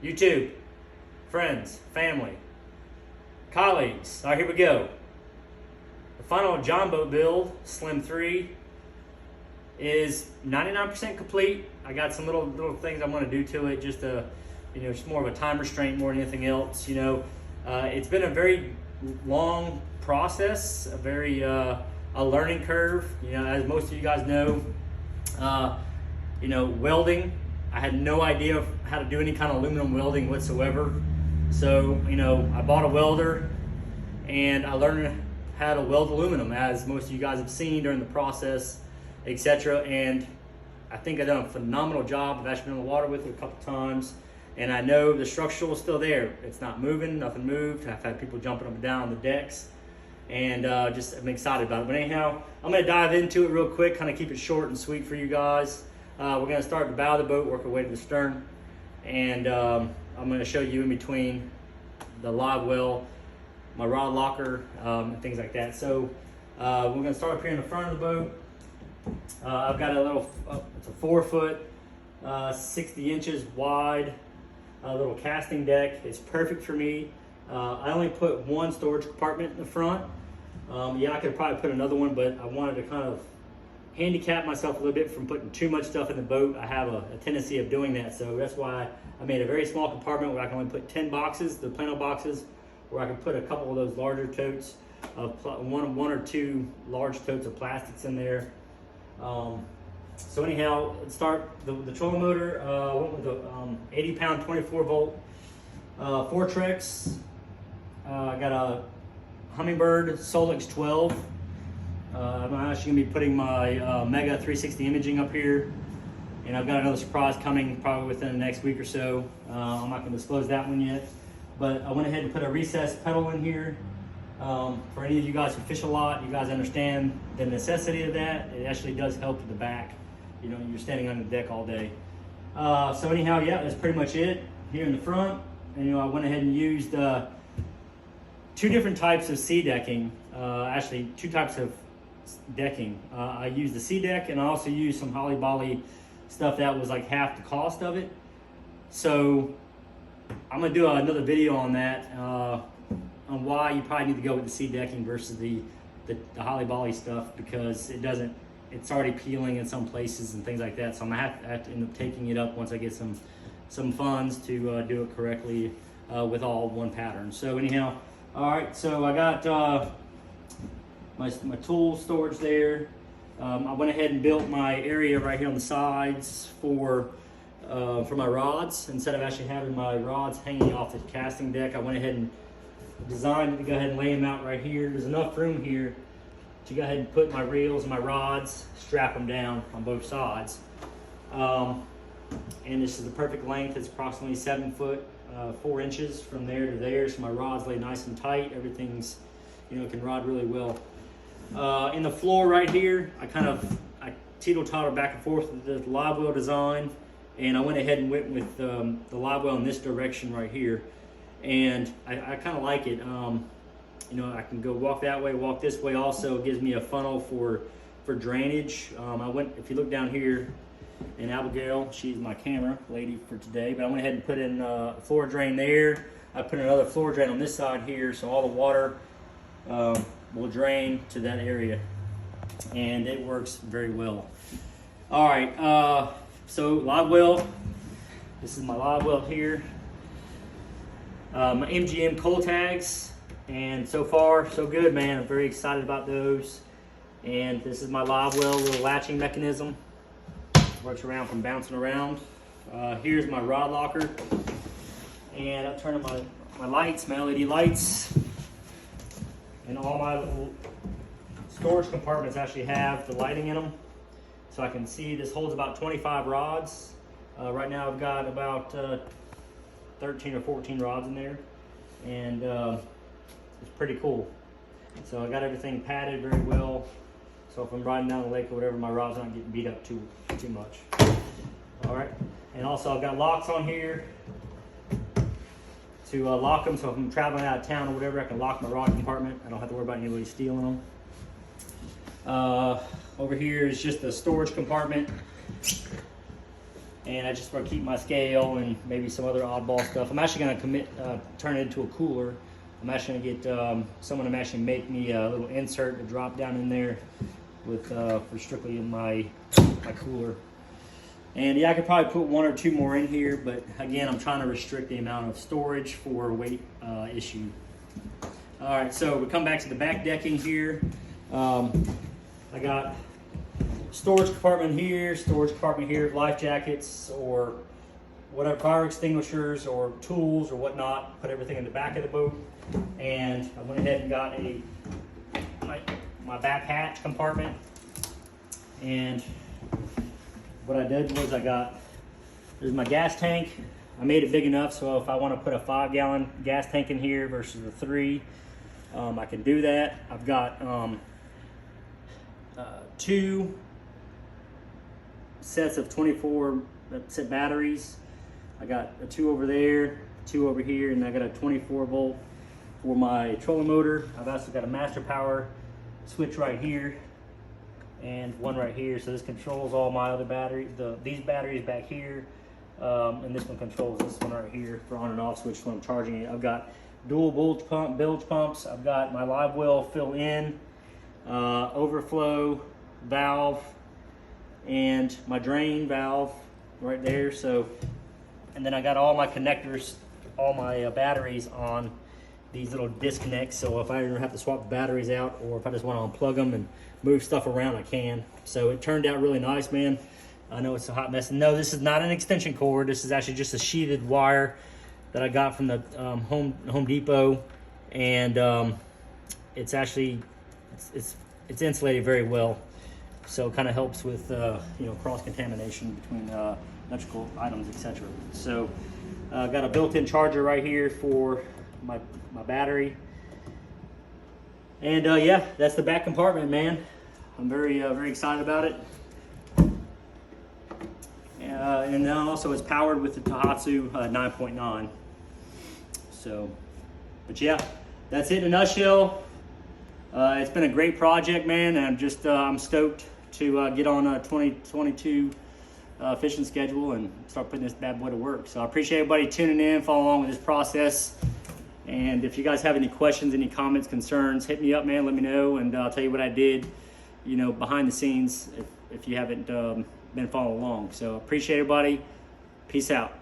YouTube, friends, family, colleagues. All right, here we go. The final Jon Boat build, Slim 3, is 99% complete. I got some little things I'm going to do to it, just to, just more of a time restraint more than anything else. It's been a very long process, a very a learning curve. As most of you guys know, welding. I had no idea how to do any kind of aluminum welding whatsoever. So, I bought a welder and I learned how to weld aluminum, as most of you guys have seen during the process, etc. And I think I've done a phenomenal job. I've actually been in the water with it a couple times, and I know the structural is still there. It's not moving, nothing moved. I've had people jumping up and down on the decks, and I'm excited about it. But anyhow, I'm gonna dive into it real quick, kind of keep it short and sweet for you guys. We're gonna start at the bow of the boat, work our way to the stern, and I'm gonna show you in between the live well, my rod locker, and things like that. So we're gonna start up here in the front of the boat. I've got a little, it's a 4 foot, 60 inches wide, little casting deck. It's perfect for me. I only put one storage compartment in the front. I could probably put another one, but I wanted to kind of handicap myself a little bit from putting too much stuff in the boat. I have a tendency of doing that, so that's why I made a very small compartment where I can only put 10 boxes, the Plano boxes, where I can put a couple of those larger totes of one or two large totes of plastics in there. So anyhow, let's start the trolling motor. Went with the 80 pound 24 volt Fortrex. I got a Humminbird Solix 12. I'm actually gonna be putting my Mega 360 imaging up here, and I've got another surprise coming probably within the next week or so. I'm not gonna disclose that one yet, but I went ahead and put a recessed pedal in here. For any of you guys who fish a lot, you guys understand the necessity of that. It actually does help with the back. You're standing on the deck all day. So anyhow, yeah, that's pretty much it here in the front. And I went ahead and used 2 different types of sea decking. Actually, 2 types of decking. I used the sea deck, and I also used some Holly Bolly stuff that was like half the cost of it. So I'm gonna do another video on that, on why you probably need to go with the sea decking versus the Holly Bolly stuff, because it's already peeling in some places and things like that. So I'm gonna have to end up taking it up once I get some funds to do it correctly with all one pattern. So anyhow, all right, so I got my tool storage there. I went ahead and built my area right here on the sides for my rods. Instead of actually having my rods hanging off the casting deck, I went ahead and designed to go ahead and lay them out right here. There's enough room here to go ahead and put my reels and my rods, strap them down on both sides. And this is the perfect length. It's approximately 7 foot 4 inches from there to there, so my rods lay nice and tight. Everything's can rod really well. In the floor right here, I teeter-totter back and forth with the live well design, and I went ahead and went with the live well in this direction right here, and I kind of like it. I can go walk that way, walk this way. Also, it gives me a funnel for drainage. If you look down here, and Abigail, she's my camera lady for today, but I went ahead and put in a floor drain there. I put another floor drain on this side here, so all the water will drain to that area, and it works very well. All right, so live well. This is my live well here. My MGM cold tags, and so far so good, man. I'm very excited about those. And this is my live well little latching mechanism. Works around from bouncing around. Here's my rod locker, and I'll turn on my lights, my LED lights, and all my little storage compartments actually have the lighting in them, so I can see. This holds about 25 rods. Right now I've got about 13 or 14 rods in there, and it's pretty cool. So I got everything padded very well, so if I'm riding down the lake or whatever, my rod's not getting beat up too much. All right, and also I've got locks on here to lock them, so if I'm traveling out of town or whatever, I can lock my rod compartment. I don't have to worry about anybody stealing them. Over here is just the storage compartment. and I just want to keep my scale and maybe some other oddball stuff. I'm actually going to turn it into a cooler. I'm actually going to get someone to actually make me a little insert to drop down in there with for strictly in my cooler. And yeah, I could probably put 1 or 2 more in here, but again, I'm trying to restrict the amount of storage for weight issue. All right, so we come back to the back decking here. I got storage compartment here, life jackets or whatever, fire extinguishers or tools or whatnot. Put everything in the back of the boat, and I went ahead and got my back hatch compartment. And what I did was there's my gas tank. I made it big enough so if I want to put a 5-gallon gas tank in here versus the 3, I can do that. I've got 2 sets of 24 set batteries. I got a 2 over there, 2 over here, and I got a 24 volt for my trolling motor. I've also got a master power switch right here and 1 right here. So this controls all my other batteries. These batteries back here, and this one controls this one right here for on and off switch when I'm charging it. I've got dual bilge pumps. I've got my live well fill in, overflow valve, and my drain valve right there. So, and then I got all my connectors, all my batteries on these little disconnects. So if I ever have to swap the batteries out, or if I just want to unplug them and move stuff around, I can. So it turned out really nice, man. I know it's a hot mess. No, this is not an extension cord. This is actually just a sheeted wire that I got from the Home Depot, and it's actually it's insulated very well. So it kind of helps with cross contamination between electrical items, etc. So got a built-in charger right here for my battery, and yeah, that's the back compartment, man. I'm very excited about it. And then also it's powered with the Tohatsu 9.9. So, but yeah, that's it in a nutshell. It's been a great project, man, and I'm stoked to get on a 2022 fishing schedule and start putting this bad boy to work. So I appreciate everybody tuning in, following along with this process. And if you guys have any questions, any comments, concerns, hit me up, man. Let me know, and I'll tell you what I did, behind the scenes if you haven't been following along. So appreciate everybody. Peace out.